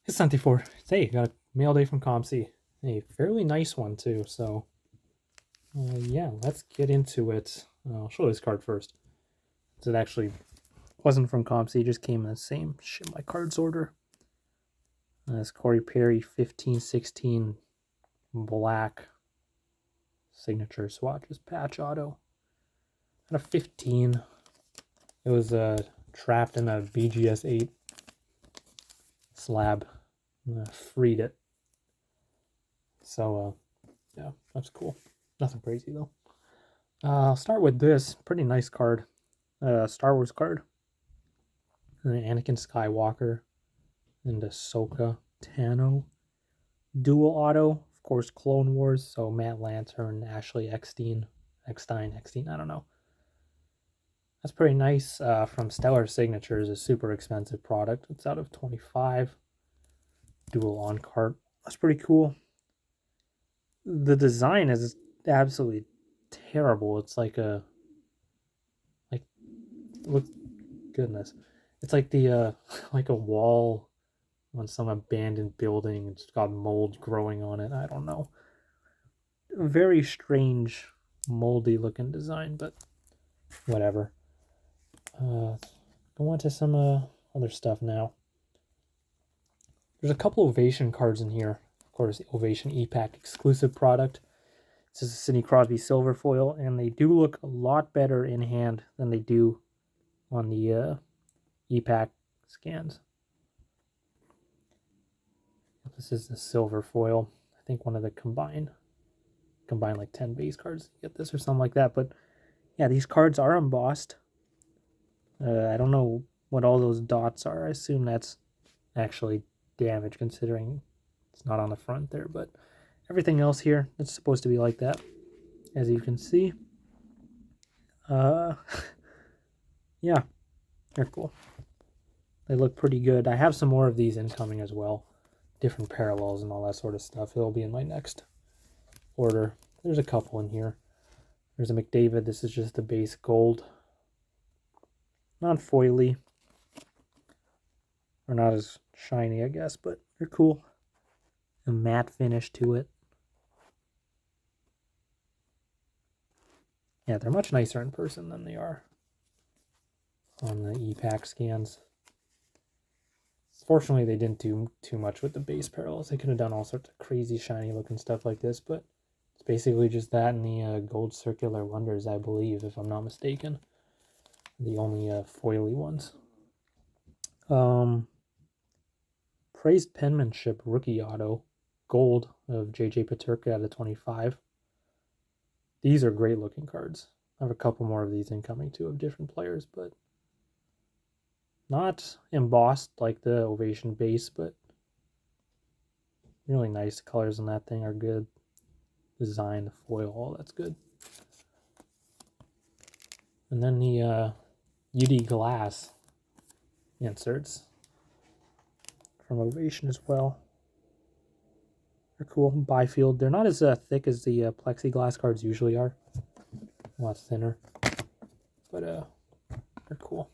It's 94. Hey, got a mail day from COMC. A fairly nice one, too. So, yeah, let's get into it. I'll show this card first. It actually wasn't from COMC, it just came in the same Ship My Cards order. This Corey Perry 1516 black signature swatches patch auto. Out of 15. It was trapped in a BGS 8 slab. Freed it. So, yeah, that's cool. Nothing crazy, though. I'll start with this. Pretty nice card. Star Wars card. Anakin Skywalker and Ahsoka Tano. Dual auto. Of course, Clone Wars. So Matt Lantern, Ashley Eckstein, I don't know. That's pretty nice. From Stellar Signatures, a super expensive product. It's out of 25. Dual on cart. That's pretty cool. The design is absolutely terrible. It's like look, goodness, it's like the like a wall on some abandoned building. It's got mold growing on it. I don't know. Very strange, moldy looking design, but whatever. Go on to some other stuff now. There's a couple Ovation cards in here. Of course, the Ovation E-Pack exclusive product. This is a Sidney Crosby silver foil, and they do look a lot better in hand than they do on the E-Pack scans. This is the silver foil. I think one of the combine like 10 base cards to get this or something like that. But yeah, these cards are embossed. I don't know what all those dots are. I assume that's actually damage considering it's not on the front there. But everything else here, it's supposed to be like that, as you can see. Yeah, they're cool. They look pretty good. I have some more of these incoming as well. Different parallels and all that sort of stuff. It'll be in my next order. There's a couple in here. There's a McDavid. This is just the base gold. Not foily. Or not as shiny, I guess, but they're cool. A matte finish to it. Yeah, they're much nicer in person than they are on the E-Pack scans. Fortunately, they didn't do too much with the base parallels. They could have done all sorts of crazy shiny looking stuff like this, but it's basically just that and the gold circular wonders, I believe, if I'm not mistaken. The only foily ones. Praised penmanship rookie auto, gold of JJ Peterka out of 25. These are great looking cards. I have a couple more of these incoming too of different players, but not embossed like the Ovation base, but really nice. The colors on that thing are good. Design, the foil, all that's good. And then the UD glass inserts from Ovation as well. They're cool. Bifield. They're not as thick as the plexiglass cards usually are. A lot thinner. But they're cool.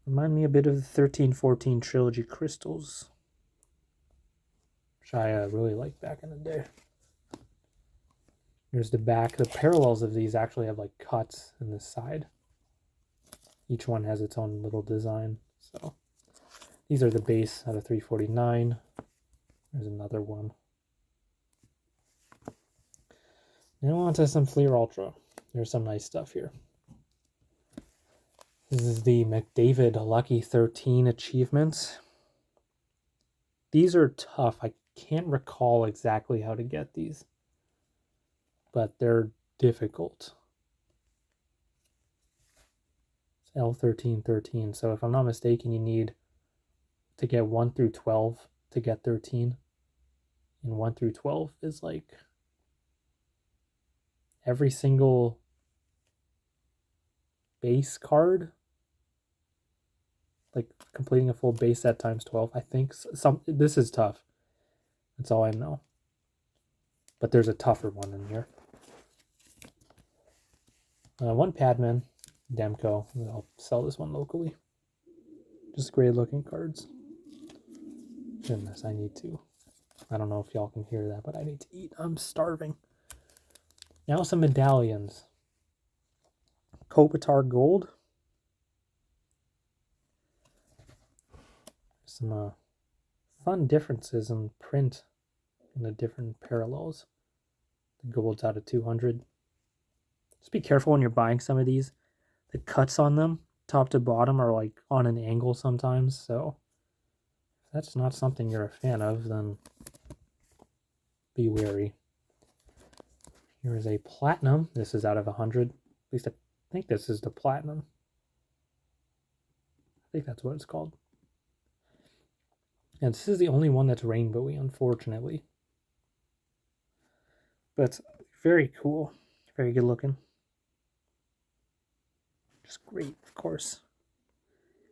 Remind me a bit of the 1314 Trilogy Crystals, which I really liked back in the day. Here's the back. The parallels of these actually have like cuts in this side. Each one has its own little design. So these are the base out of 349. There's another one. Now on to some Fleer Ultra. There's some nice stuff here. This is the McDavid Lucky 13 achievements. These are tough. I can't recall exactly how to get these, but they're difficult. It's L1313. So if I'm not mistaken, you need to get 1 through 12 to get 13. And 1 through 12 is like every single base card, like completing a full base set times 12. I think this is tough. That's all I know. But there's a tougher one in here. One Padman, Demko. I'll sell this one locally. Just great looking cards. Goodness, I need to. I don't know if y'all can hear that, but I need to eat. I'm starving. Now some medallions. Kopitar Gold. Some fun differences in print in the different parallels. The gold's out of 200. Just be careful when you're buying some of these. The cuts on them, top to bottom, are like on an angle sometimes. So if that's not something you're a fan of, then be wary. Here is a platinum. This is out of 100. At least I think this is the platinum. I think that's what it's called. And this is the only one that's rainbowy, unfortunately. But it's very cool. Very good looking. Just great, of course.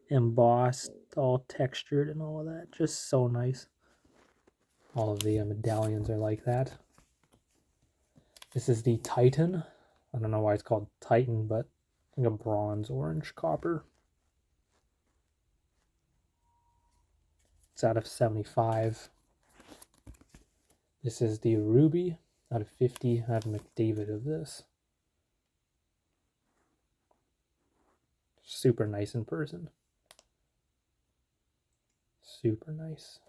Embossed, all textured and all of that. Just so nice. All of the medallions are like that. This is the Titan. I don't know why it's called Titan, but I think a bronze, orange, copper. It's out of 75. This is the Ruby out of 50. I have McDavid of this. Super nice in person. Super nice.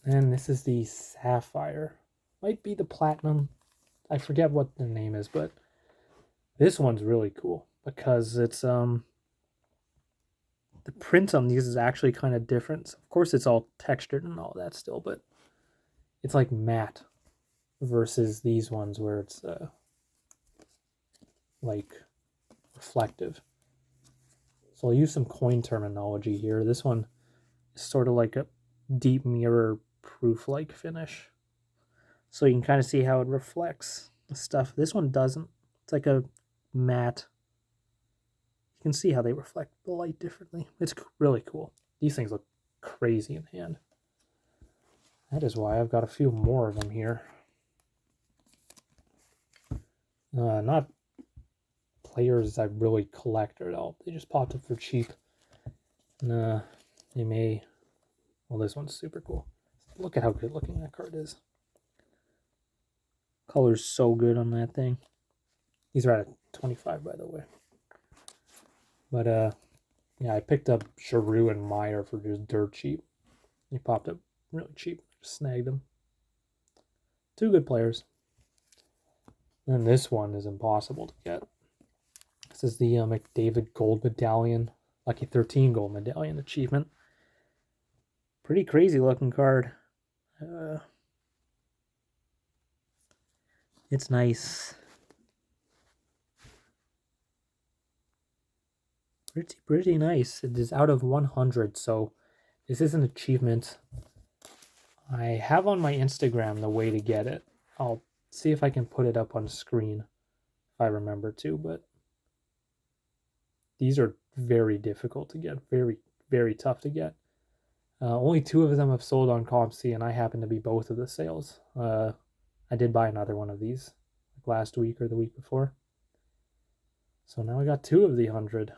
And this is the Sapphire. Might be the Platinum. I forget what the name is, but this one's really cool because it's the print on these is actually kind of different. Of course, it's all textured and all that still, but it's like matte versus these ones where it's like reflective. So I'll use some coin terminology here. This one is sort of like a deep mirror proof like finish. So you can kind of see how it reflects the stuff. This one doesn't. It's like a matte. You can see how they reflect the light differently. It's really cool. These things look crazy in hand. That is why I've got a few more of them here. Not players I really collect at all. They just popped up for cheap. And they may... Well, this one's super cool. Look at how good looking that card is. Color's so good on that thing. These are out of 25, by the way. But, yeah, I picked up Giroux and Meyer for just dirt cheap. They popped up really cheap. Just snagged them. Two good players. And this one is impossible to get. This is the McDavid Gold Medallion. Lucky 13 Gold Medallion achievement. Pretty crazy looking card. It's nice. Pretty nice. It is out of 100, so this is an achievement. I have on my Instagram the way to get it. I'll see if I can put it up on screen if I remember to, but these are very difficult to get. Very, very tough to get. Only 2 of them have sold on COMC, and I happen to be both of the sales. I did buy another one of these like last week or the week before. So now I got 2 of the 100.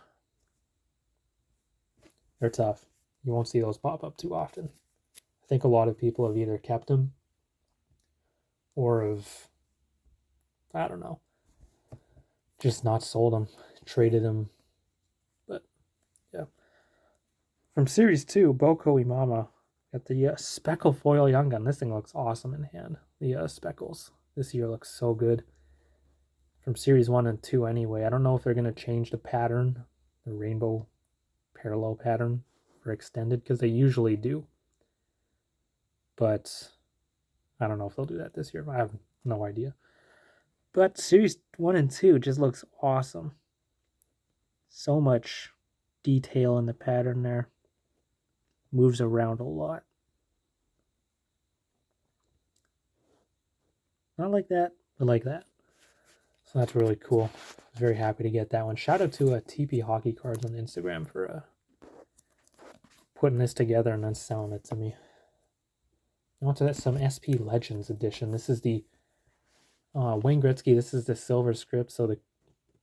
They're tough. You won't see those pop up too often. I think a lot of people have either kept them or have, I don't know, just not sold them, traded them. But yeah. From Series 2, Boko Imama got the Speckle Foil Young Gun. This thing looks awesome in hand. The Speckles this year looks so good. From Series 1 and 2 anyway. I don't know if they're going to change the pattern, the rainbow parallel pattern for extended, because they usually do. But I don't know if they'll do that this year. I have no idea. But Series 1 and 2 just looks awesome. So much detail in the pattern there. Moves around a lot. Not like that, but like that. So that's really cool. I was very happy to get that one. Shout out to TP Hockey Cards on Instagram for putting this together and then selling it to me. On to some SP Legends edition. This is the Wayne Gretzky. This is the silver script, so the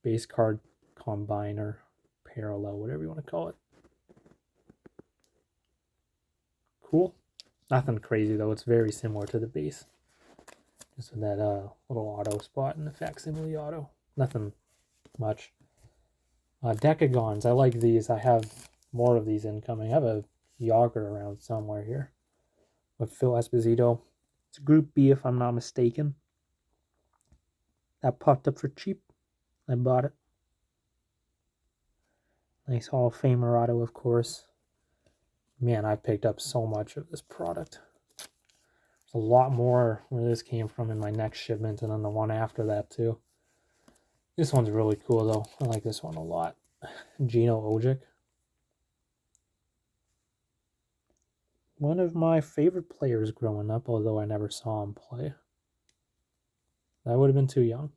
base card combiner parallel, whatever you want to call it. Cool. Nothing crazy though. It's very similar to the base. Just with that little auto spot and the facsimile auto. Nothing much. Decagons. I like these. I have more of these incoming. I have a Yager around somewhere here. With Phil Esposito. It's Group B if I'm not mistaken. That popped up for cheap. I bought it. Nice Hall of Famer auto, of course. Man, I picked up so much of this product. There's a lot more where this came from in my next shipment and then the one after that too. This one's really cool though. I like this one a lot. Gino Ojic. One of my favorite players growing up, although I never saw him play. I would have been too young.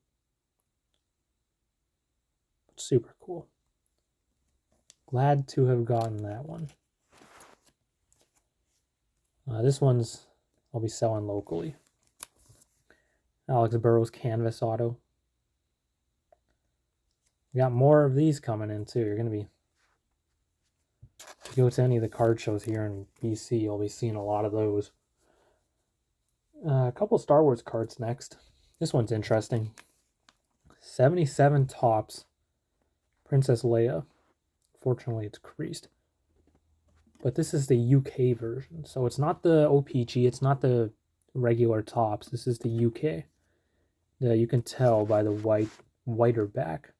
But super cool. Glad to have gotten that one. This one's I'll be selling locally. Alex Burrows Canvas Auto. We got more of these coming in too. You're going to be... If you go to any of the card shows here in BC, you'll be seeing a lot of those. A couple Star Wars cards next. This one's interesting. 77 Topps. Princess Leia. Fortunately, it's creased. But this is the UK version. So it's not the OPG. It's not the regular Topps. This is the UK. You can tell by the whiter back.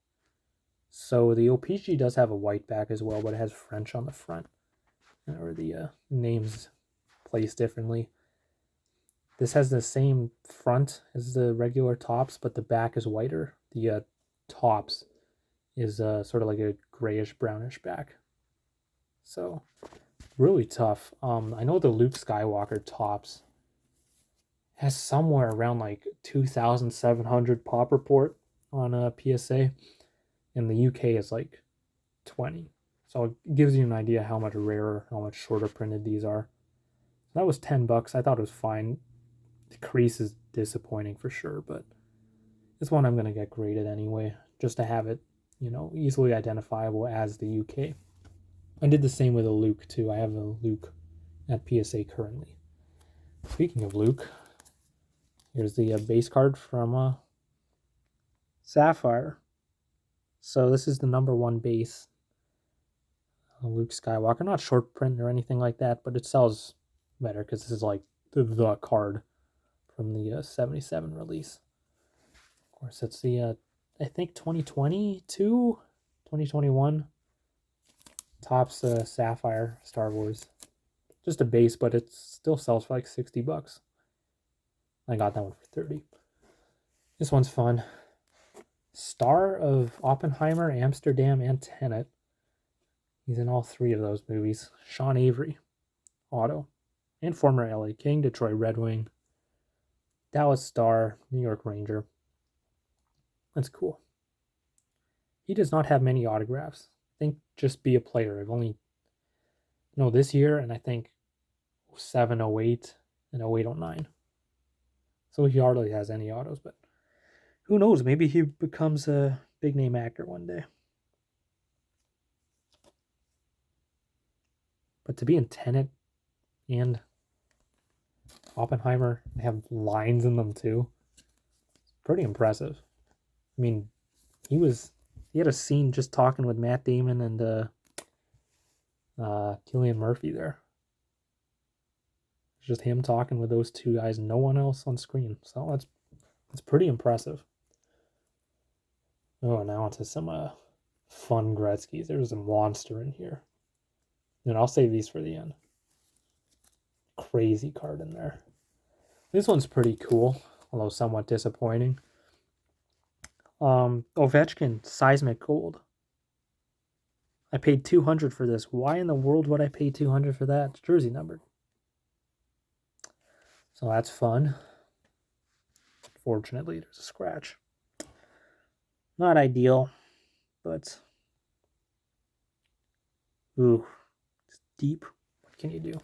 So the OPG does have a white back as well, but it has French on the front. Or the names placed differently. This has the same front as the regular Topps, but the back is whiter. The Topps is sort of like a grayish brownish back. So really tough. I know the Luke Skywalker Topps has somewhere around like 2,700 pop report on a PSA, and the UK is like 20. So it gives you an idea how much rarer, how much shorter printed these are. That was $10. I thought it was fine. The crease is disappointing for sure, but this one I'm going to get graded anyway, just to have it, you know, easily identifiable as the UK. I did the same with a Luke too. I have a Luke at PSA currently. Speaking of Luke, here's the base card from Sapphire. So this is the #1 base. Luke Skywalker. Not short print or anything like that, but it sells better because this is like the card from the 77 release. Of course, it's the, I think 2022, 2021 Topps Sapphire Star Wars. Just a base, but it still sells for like $60. I got that one for $30. This one's fun. Star of Oppenheimer, Amsterdam, and Tenet. He's in all 3 of those movies. Sean Avery, auto. And former LA King, Detroit Red Wing, Dallas Star, New York Ranger. That's cool. He does not have many autographs. I think just be a player. I've only... No, this year, and I think 07, 08, and 08, 09. So he hardly has any autos, but who knows? Maybe he becomes a big-name actor one day. But to be in Tenet and Oppenheimer, they have lines in them too. Pretty impressive. I mean, he had a scene just talking with Matt Damon and Cillian Murphy there. It's just him talking with those 2 guys, no one else on screen. So that's pretty impressive. Oh, now onto some fun Gretzky's. There's a monster in here. And I'll save these for the end. Crazy card in there. This one's pretty cool, although somewhat disappointing. Ovechkin Seismic Gold. I paid $200 for this. Why in the world would I pay $200 for that? It's jersey numbered. So that's fun. Fortunately, there's a scratch. Not ideal, but ooh, it's deep. What can you do?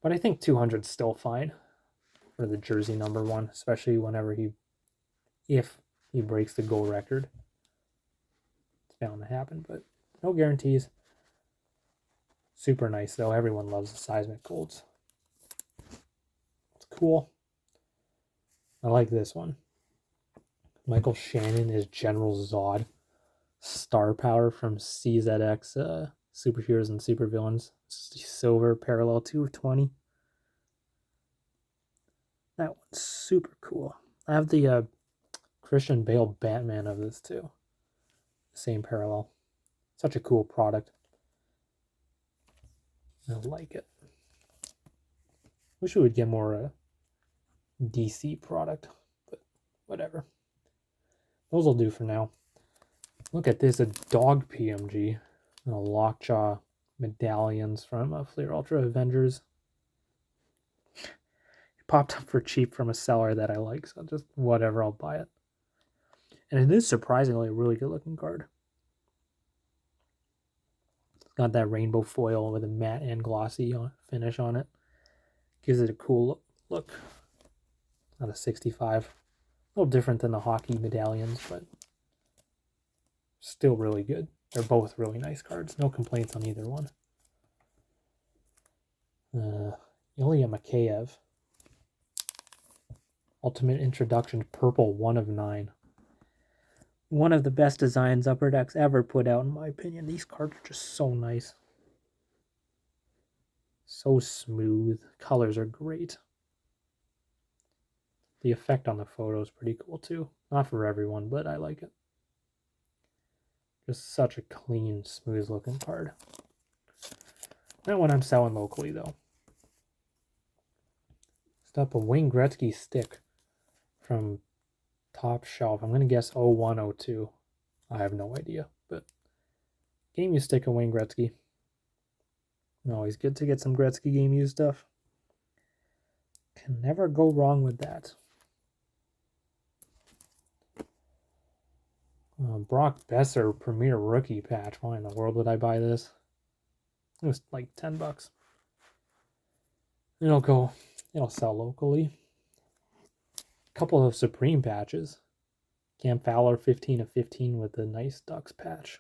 But I think 200 is still fine for the jersey #1, especially if he breaks the goal record. bound to happen, but no guarantees. Super nice though. Everyone loves the seismic golds. It's cool. I like this one. Michael Shannon is General Zod. Star power from CZX Superheroes and Supervillains. Silver parallel 220. That one's super cool. I have the Christian Bale Batman of this too. Same parallel. Such a cool product. I like it. Wish we would get more DC product, but whatever. Those will do for now. Look at this, a dog PMG. And a Lockjaw medallions from Fleer Ultra Avengers. It popped up for cheap from a seller that I like, so just whatever, I'll buy it. And it is surprisingly a really good looking card. It's got that rainbow foil with a matte and glossy finish on it. Gives it a cool look. Not a 65. A little different than the hockey medallions, but still really good. They're both really nice cards. No complaints on either one. Ilya Mikheyev. Ultimate Introduction Purple 1 of 9. One of the best designs Upper Decks ever put out, in my opinion. These cards are just so nice. So smooth. Colors are great. The effect on the photo is pretty cool too. Not for everyone, but I like it. Just such a clean, smooth looking card. Not one I'm selling locally though. Next up, a Wayne Gretzky stick from Top Shelf. I'm going to guess 0102. I have no idea, but game use stick of Wayne Gretzky. Always good to get some Gretzky game use stuff. Can never go wrong with that. Brock Besser Premier Rookie patch. Why in the world would I buy this? It was like $10. It'll sell locally. A couple of Supreme patches. Cam Fowler 15 of 15 with the nice Ducks patch.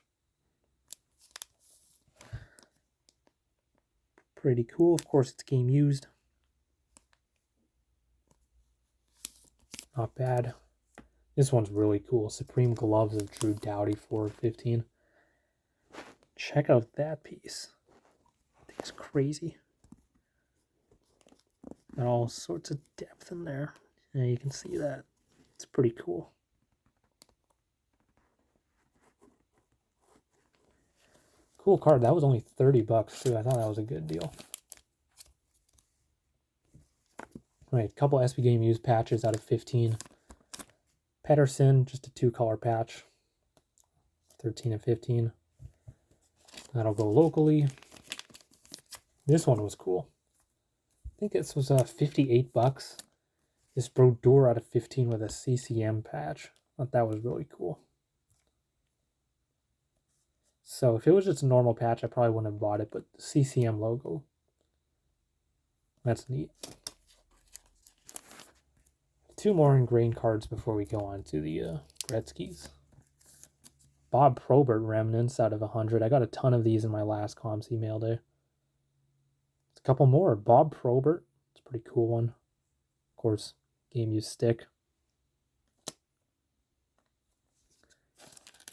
Pretty cool. Of course, it's game used. Not bad. This one's really cool. Supreme Gloves of Drew Doughty 4 of 15. Check out that piece. I think it's crazy. Got all sorts of depth in there. Yeah, you can see that. It's pretty cool. Cool card. That was only $30 too. I thought that was a good deal. Right, a couple SB Game Used patches out of 15. Pedersen, just a 2-color patch. 13 of 15. That'll go locally. This one was cool. I think this was $58. This Brodeur out of 15 with a CCM patch. I thought that was really cool. So if it was just a normal patch, I probably wouldn't have bought it, but the CCM logo, that's neat. 2 more ingrained cards before we go on to the Gretzky's. Bob Probert remnants out of 100. I got a ton of these in my last COMC Mailday. A couple more. Bob Probert. It's a pretty cool one. Of course, game use stick.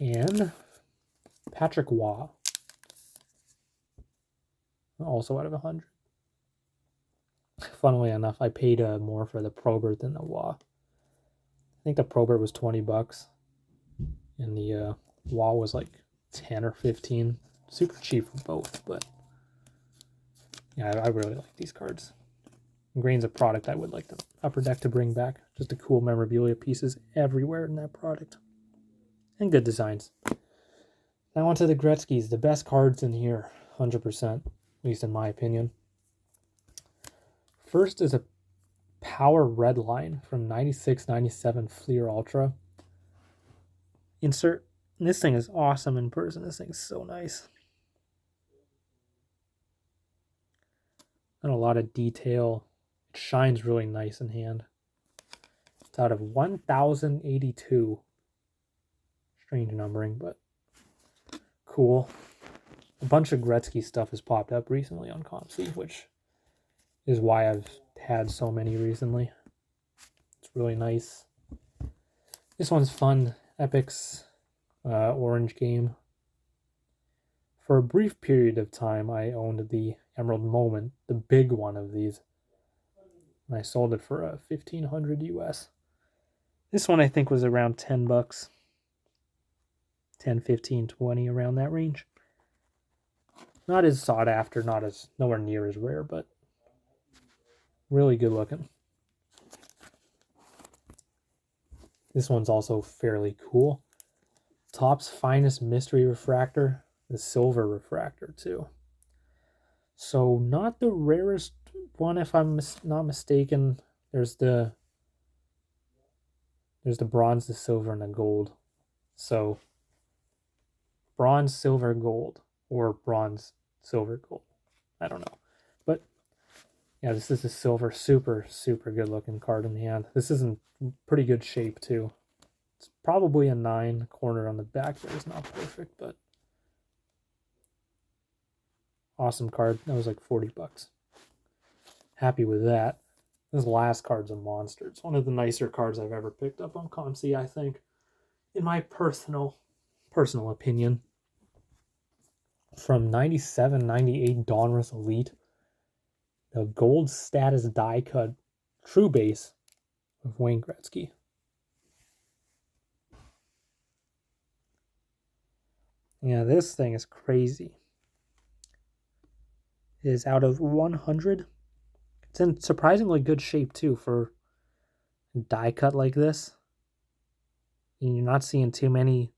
And Patrick Waugh. Also out of 100. Funnily enough, I paid more for the Probert than the Waugh. I think the Probert was $20. And the Waugh was like 10 or 15. Super cheap for both, but yeah, I really like these cards. Grain's a product I would like the Upper Deck to bring back. Just a cool memorabilia pieces everywhere in that product. And good designs. Now on to the Gretzky's. The best cards in here, 100%, at least in my opinion. First is a Power Red Line from 96-97 Fleer Ultra. Insert. This thing is awesome in person. This thing's so nice. And a lot of detail. It shines really nice in hand. It's out of 1082. Strange numbering, but cool. A bunch of Gretzky stuff has popped up recently on COMC, which is why I've had so many recently. It's really nice. This one's fun. Epic's orange game. For a brief period of time, I owned the Emerald Moment, the big one of these. And I sold it for $1,500 US. This one I think was around $10. 10, 15, 20, around that range. Not as sought after, nowhere near as rare, but really good looking. This one's also fairly cool. Topps Finest Mystery Refractor, the silver refractor too. So not the rarest one, if I'm not mistaken. There's the bronze, the silver, and the gold. So bronze, silver, gold, or bronze, silver, gold. I don't know. But yeah, this is a silver, super, super good looking card in hand. This is in pretty good shape too. It's probably a 9. Corner on the back there is not perfect, but awesome card. That was like $40. Happy with that. This last card's a monster. It's one of the nicer cards I've ever picked up on COMC, I think. In my personal opinion. From 97, 98 Donruss Elite. The gold status die cut true base of Wayne Gretzky. Yeah, this thing is crazy. It is out of 100. It's in surprisingly good shape too for a die cut like this. And you're not seeing too many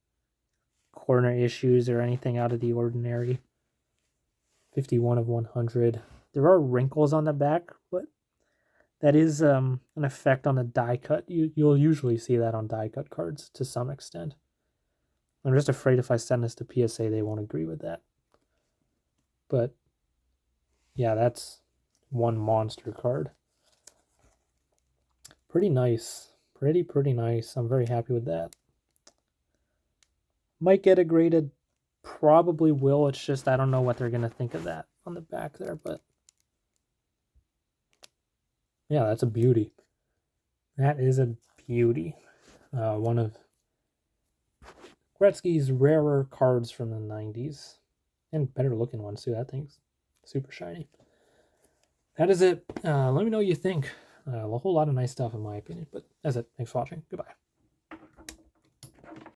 corner issues or anything out of the ordinary. 51 of 100. There are wrinkles on the back, but that is an effect on the die cut. You'll usually see that on die cut cards to some extent. I'm just afraid if I send this to PSA, they won't agree with that. But yeah, that's one monster card. Pretty nice. Pretty nice. I'm very happy with that. Might get it graded. Probably will. It's just I don't know what they're going to think of that on the back there. But yeah, that's a beauty. That is a beauty. One of Gretzky's rarer cards from the 90s. And better looking ones too. That thing's super shiny. That is it. Let me know what you think. A whole lot of nice stuff in my opinion. But that's it. Thanks for watching. Goodbye.